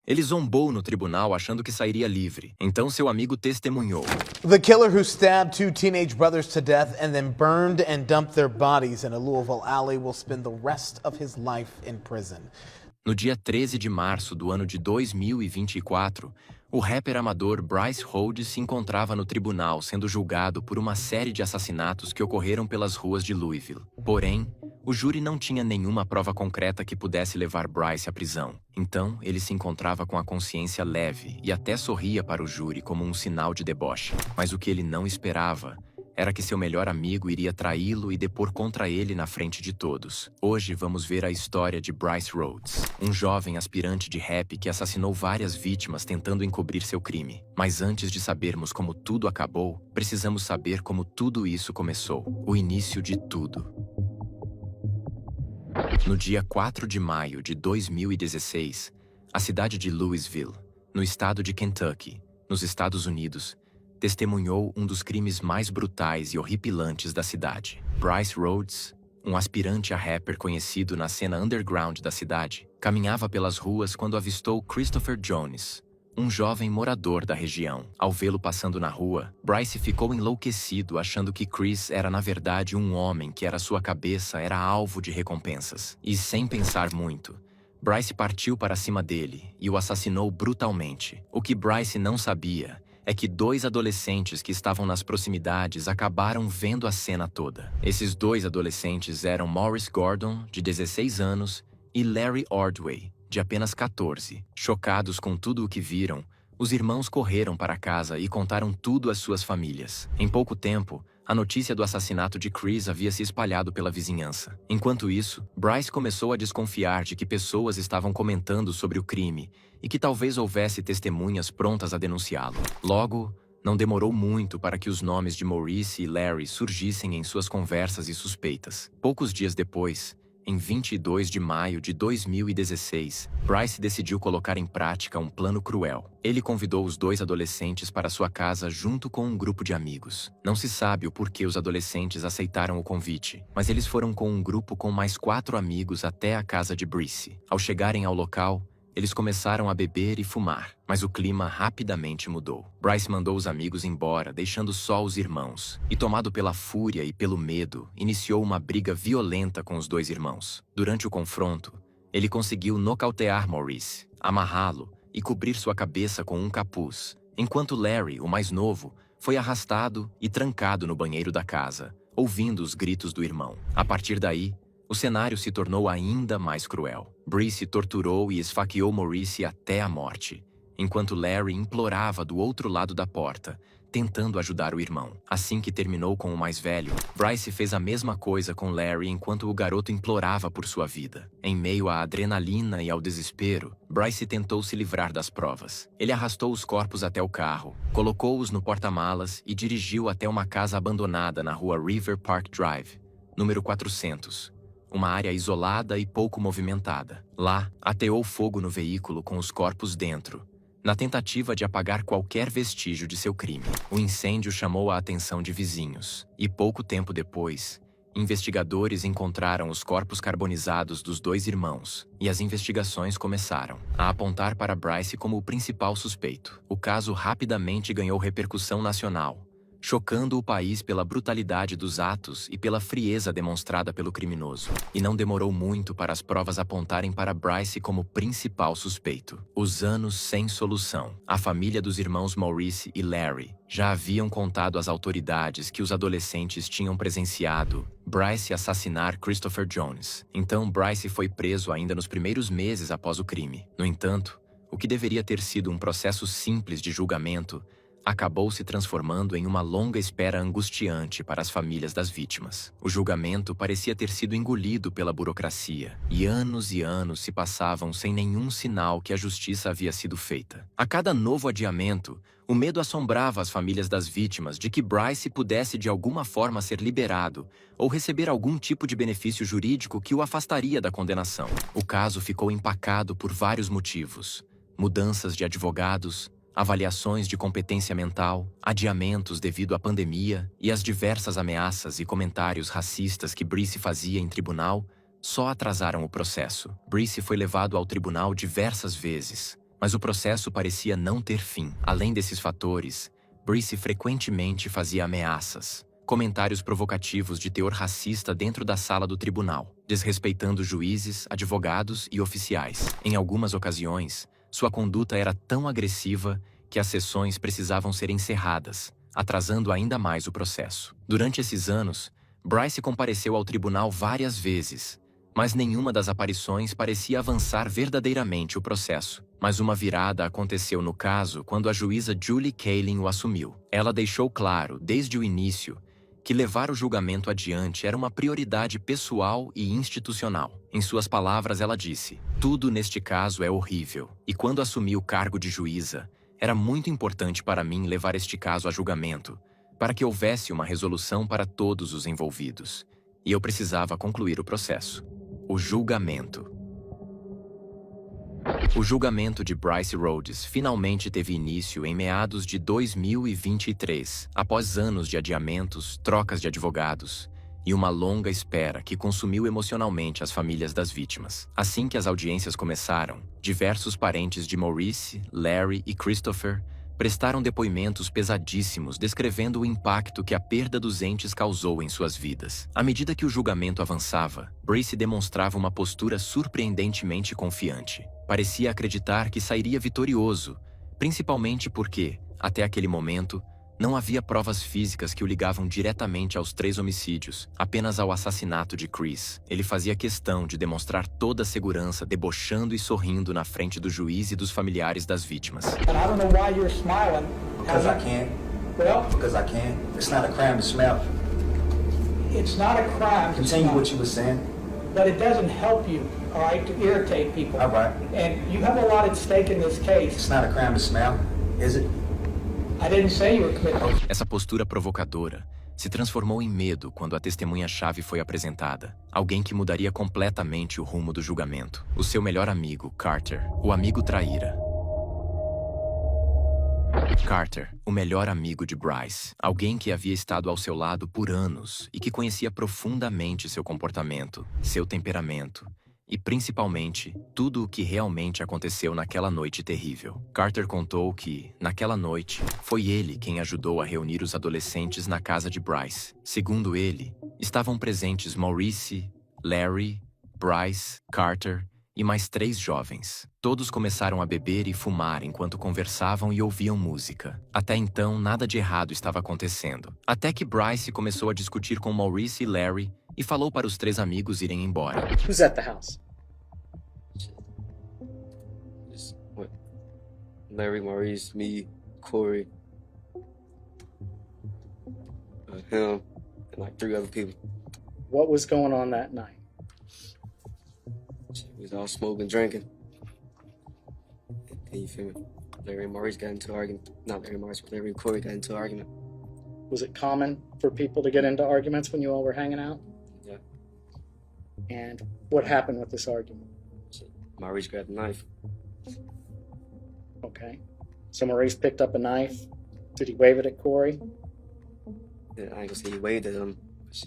Ele zombou no tribunal achando que sairia livre. Então seu amigo testemunhou. The killer who stabbed two teenage brothers to death and then burned and dumped their bodies in a Louisville alley will spend the rest of his life in prison. No dia 13 de março do ano de 2024, o rapper amador Bryce Rhodes se encontrava no tribunal sendo julgado por uma série de assassinatos que ocorreram pelas ruas de Louisville. Porém, o júri não tinha nenhuma prova concreta que pudesse levar Bryce à prisão. Então, ele se encontrava com a consciência leve e até sorria para o júri como um sinal de deboche. Mas o que ele não esperava era que seu melhor amigo iria traí-lo e depor contra ele na frente de todos. Hoje vamos ver a história de Bryce Rhodes, um jovem aspirante de rap que assassinou várias vítimas tentando encobrir seu crime. Mas antes de sabermos como tudo acabou, precisamos saber como tudo isso começou. O início de tudo. No dia 4 de maio de 2016, a cidade de Louisville, no estado de Kentucky, nos Estados Unidos, testemunhou um dos crimes mais brutais e horripilantes da cidade. Bryce Rhodes, um aspirante a rapper conhecido na cena underground da cidade, caminhava pelas ruas quando avistou Christopher Jones, um jovem morador da região. Ao vê-lo passando na rua, Bryce ficou enlouquecido achando que Chris era na verdade um homem que sua cabeça era alvo de recompensas. E sem pensar muito, Bryce partiu para cima dele e o assassinou brutalmente. O que Bryce não sabia é que dois adolescentes que estavam nas proximidades acabaram vendo a cena toda. Esses dois adolescentes eram Morris Gordon, de 16 anos, e Larry Ordway, de apenas 14. Chocados com tudo o que viram, os irmãos correram para casa e contaram tudo às suas famílias. Em pouco tempo, a notícia do assassinato de Chris havia se espalhado pela vizinhança. Enquanto isso, Bryce começou a desconfiar de que pessoas estavam comentando sobre o crime e que talvez houvesse testemunhas prontas a denunciá-lo. Logo, não demorou muito para que os nomes de Maurice e Larry surgissem em suas conversas e suspeitas. Poucos dias depois, em 22 de maio de 2016, Bryce decidiu colocar em prática um plano cruel. Ele convidou os dois adolescentes para sua casa junto com um grupo de amigos. Não se sabe o porquê os adolescentes aceitaram o convite, mas eles foram com um grupo com mais 4 amigos até a casa de Bryce. Ao chegarem ao local, eles começaram a beber e fumar, mas o clima rapidamente mudou. Bryce mandou os amigos embora, deixando só os irmãos. E tomado pela fúria e pelo medo, iniciou uma briga violenta com os dois irmãos. Durante o confronto, ele conseguiu nocautear Maurice, amarrá-lo e cobrir sua cabeça com um capuz, enquanto Larry, o mais novo, foi arrastado e trancado no banheiro da casa, ouvindo os gritos do irmão. A partir daí, o cenário se tornou ainda mais cruel. Bryce torturou e esfaqueou Maurice até a morte, enquanto Larry implorava do outro lado da porta, tentando ajudar o irmão. Assim que terminou com o mais velho, Bryce fez a mesma coisa com Larry enquanto o garoto implorava por sua vida. Em meio à adrenalina e ao desespero, Bryce tentou se livrar das provas. Ele arrastou os corpos até o carro, colocou-os no porta-malas e dirigiu até uma casa abandonada na rua River Park Drive, número 400. Uma área isolada e pouco movimentada. Lá, ateou fogo no veículo com os corpos dentro, na tentativa de apagar qualquer vestígio de seu crime. O incêndio chamou a atenção de vizinhos, e pouco tempo depois, investigadores encontraram os corpos carbonizados dos dois irmãos, e as investigações começaram a apontar para Bryce como o principal suspeito. O caso rapidamente ganhou repercussão nacional, chocando o país pela brutalidade dos atos e pela frieza demonstrada pelo criminoso. E não demorou muito para as provas apontarem para Bryce como principal suspeito. Os anos sem solução. A família dos irmãos Maurice e Larry já haviam contado às autoridades que os adolescentes tinham presenciado Bryce assassinar Christopher Jones. Então Bryce foi preso ainda nos primeiros meses após o crime. No entanto, o que deveria ter sido um processo simples de julgamento acabou se transformando em uma longa espera angustiante para as famílias das vítimas. O julgamento parecia ter sido engolido pela burocracia, e anos se passavam sem nenhum sinal que a justiça havia sido feita. A cada novo adiamento, o medo assombrava as famílias das vítimas de que Bryce pudesse de alguma forma ser liberado ou receber algum tipo de benefício jurídico que o afastaria da condenação. O caso ficou empacado por vários motivos: mudanças de advogados, avaliações de competência mental, adiamentos devido à pandemia e as diversas ameaças e comentários racistas que Bryce fazia em tribunal só atrasaram o processo. Bryce foi levado ao tribunal diversas vezes, Mas o processo parecia não ter fim. Além desses fatores, Bryce frequentemente fazia ameaças, comentários provocativos de teor racista dentro da sala do tribunal, desrespeitando juízes, advogados e oficiais. Em algumas ocasiões, sua conduta era tão agressiva que as sessões precisavam ser encerradas, atrasando ainda mais o processo. Durante esses anos, Bryce compareceu ao tribunal várias vezes, mas nenhuma das aparições parecia avançar verdadeiramente o processo. Mas uma virada aconteceu no caso quando a juíza Julie Kaelin o assumiu. Ela deixou claro, desde o início, que levar o julgamento adiante era uma prioridade pessoal e institucional. Em suas palavras, ela disse: "Tudo neste caso é horrível, e quando assumi o cargo de juíza, era muito importante para mim levar este caso a julgamento, para que houvesse uma resolução para todos os envolvidos. E eu precisava concluir o processo." O julgamento. O julgamento de Bryce Rhodes finalmente teve início em meados de 2023, após anos de adiamentos, trocas de advogados e uma longa espera que consumiu emocionalmente as famílias das vítimas. Assim que as audiências começaram, diversos parentes de Maurice, Larry e Christopher prestaram depoimentos pesadíssimos descrevendo o impacto que a perda dos entes causou em suas vidas. À medida que o julgamento avançava, Bryce demonstrava uma postura surpreendentemente confiante. Parecia acreditar que sairia vitorioso, principalmente porque, até aquele momento, não havia provas físicas que o ligavam diretamente aos 3 homicídios, apenas ao assassinato de Chris. Ele fazia questão de demonstrar toda a segurança, debochando e sorrindo na frente do juiz e dos familiares das vítimas. And I don't know why you're smiling. Because I can. Well, Because I can. It's not a crime to smell. it's not a crime to Continue smile, what you were saying. but it doesn't help you, all right, to irritate people. All right. And you have a lot at stake in this case. It's not a crime to smell, is it? I didn't say you were committing. Essa postura provocadora se transformou em medo quando a testemunha-chave foi apresentada. Alguém que mudaria completamente o rumo do julgamento. O seu melhor amigo, Carter, o amigo traíra. Carter, o melhor amigo de Bryce. Alguém que havia estado ao seu lado por anos e que conhecia profundamente seu comportamento, seu temperamento e, principalmente, tudo o que realmente aconteceu naquela noite terrível. Carter contou que, naquela noite, foi ele quem ajudou a reunir os adolescentes na casa de Bryce. Segundo ele, estavam presentes Maurice, Larry, Bryce, Carter e mais 3 jovens. Todos começaram a beber e fumar enquanto conversavam e ouviam música. Até então, nada de errado estava acontecendo. Até que Bryce começou a discutir com Maurice e Larry e falou para os 3 amigos irem embora. Who's at the house? Just what? Larry, Maurice, me, Corey, him, and like 3 other people. What was going on that night? We was all smoking, drinking. And you feel me? Larry and Maurice got into an argument. Not Larry and Maurice, but Larry and Corey got into an argument. Was it common for people to get into arguments when you all were hanging out? Yeah. And what happened with this argument? Maurice grabbed a knife. Okay. So Maurice picked up a knife. Did he wave it at Corey? And I ain't gonna say he waved at him.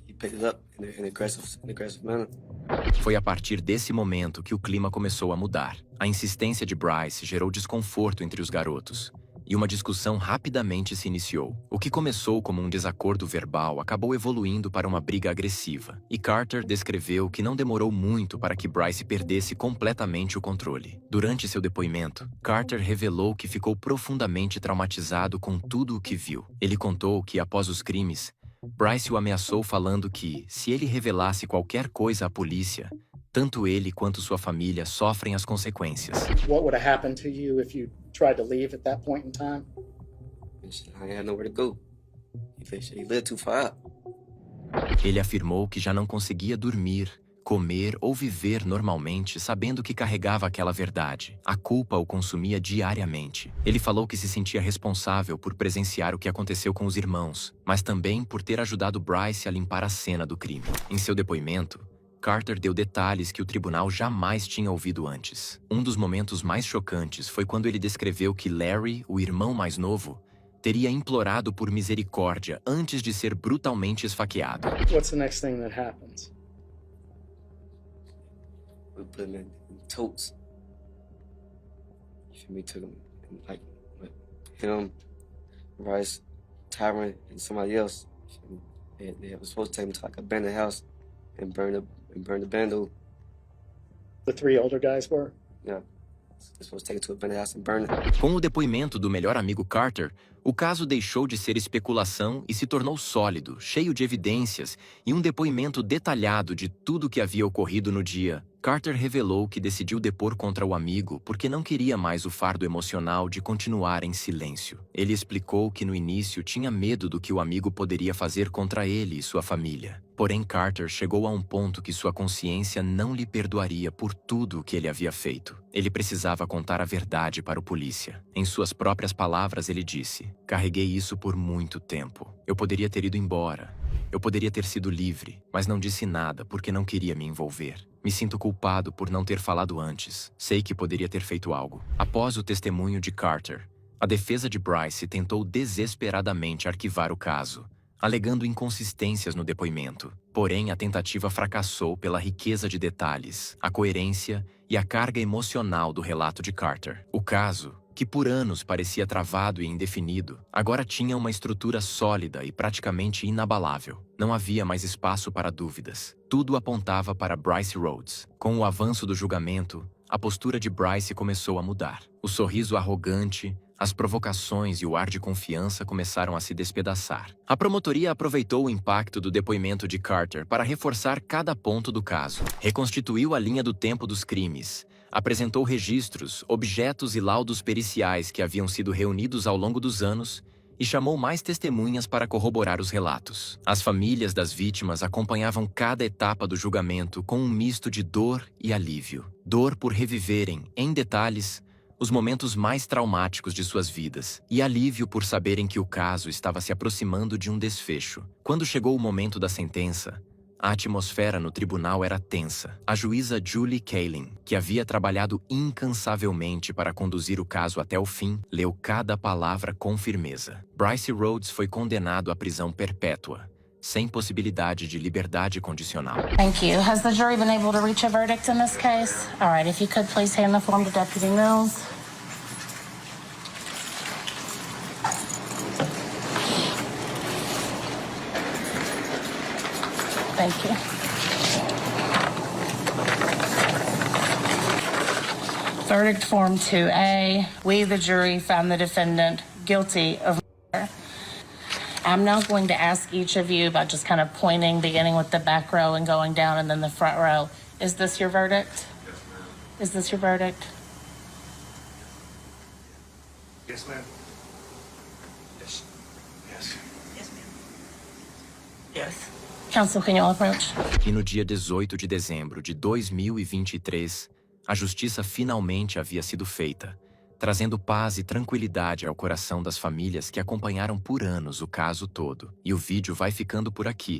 He picked it up in an aggressive manner. Foi a partir desse momento que o clima começou a mudar. A insistência de Bryce gerou desconforto entre os garotos, e uma discussão rapidamente se iniciou. O que começou como um desacordo verbal acabou evoluindo para uma briga agressiva, e Carter descreveu que não demorou muito para que Bryce perdesse completamente o controle. Durante seu depoimento, Carter revelou que ficou profundamente traumatizado com tudo o que viu. Ele contou que, após os crimes, Bryce o ameaçou falando que, se ele revelasse qualquer coisa à polícia, tanto ele quanto sua família sofrem as consequências. What would have happened to you if you tried to leave at that point in time? I ain't had nowhere to go. He lived too far out. Ele afirmou que já não conseguia dormir, comer ou viver normalmente sabendo que carregava aquela verdade. A culpa o consumia diariamente. Ele falou que se sentia responsável por presenciar o que aconteceu com os irmãos, mas também por ter ajudado Bryce a limpar a cena do crime. Em seu depoimento, Carter deu detalhes que o tribunal jamais tinha ouvido antes. Um dos momentos mais chocantes foi quando ele descreveu que Larry, o irmão mais novo, teria implorado por misericórdia antes de ser brutalmente esfaqueado. What's the next thing that happens? We put him in totes. You feel me, took him, and, like, with him, Bryce, Tyron, and somebody else. They were supposed to take me to like a abandoned house and burn the bundle. The 3 older guys were? Yeah. They're supposed to take it to a abandoned house and burn it. Com o depoimento do melhor amigo Carter, o caso deixou de ser especulação e se tornou sólido, cheio de evidências e um depoimento detalhado de tudo o que havia ocorrido no dia. Carter revelou que decidiu depor contra o amigo porque não queria mais o fardo emocional de continuar em silêncio. Ele explicou que no início tinha medo do que o amigo poderia fazer contra ele e sua família. Porém, Carter chegou a um ponto que sua consciência não lhe perdoaria por tudo o que ele havia feito. Ele precisava contar a verdade para o polícia. Em suas próprias palavras, ele disse: "Carreguei isso por muito tempo. Eu poderia ter ido embora. Eu poderia ter sido livre, mas não disse nada porque não queria me envolver. Me sinto culpado por não ter falado antes. Sei que poderia ter feito algo." Após o testemunho de Carter, a defesa de Bryce tentou desesperadamente arquivar o caso, alegando inconsistências no depoimento. Porém, a tentativa fracassou pela riqueza de detalhes, a coerência e a carga emocional do relato de Carter. O caso, que por anos parecia travado e indefinido, agora tinha uma estrutura sólida e praticamente inabalável. Não havia mais espaço para dúvidas. Tudo apontava para Bryce Rhodes. Com o avanço do julgamento, a postura de Bryce começou a mudar. O sorriso arrogante, as provocações e o ar de confiança começaram a se despedaçar. A promotoria aproveitou o impacto do depoimento de Carter para reforçar cada ponto do caso. Reconstituiu a linha do tempo dos crimes. Apresentou registros, objetos e laudos periciais que haviam sido reunidos ao longo dos anos e chamou mais testemunhas para corroborar os relatos. As famílias das vítimas acompanhavam cada etapa do julgamento com um misto de dor e alívio. Dor por reviverem, em detalhes, os momentos mais traumáticos de suas vidas, e alívio por saberem que o caso estava se aproximando de um desfecho. Quando chegou o momento da sentença, a atmosfera no tribunal era tensa. A juíza Julie Kaelin, que havia trabalhado incansavelmente para conduzir o caso até o fim, leu cada palavra com firmeza. Bryce Rhodes foi condenado à prisão perpétua, sem possibilidade de liberdade condicional. Thank you. Has the jury been able to reach a verdict in this case? All right, if you could please hand the form to Deputy Mills. Thank you. Verdict Form 2A. We, the jury, found the defendant guilty of murder. I'm now going to ask each of you by just kind of pointing, beginning with the back row and going down and then the front row. Is this your verdict? Yes, ma'am. Is this your verdict? Yes, ma'am. Yes. Yes. Yes, ma'am. Yes. Counsel, can you all approach? E no dia 18 de dezembro de 2023, a justiça finalmente havia sido feita, trazendo paz e tranquilidade ao coração das famílias que acompanharam por anos o caso todo. E o vídeo vai ficando por aqui.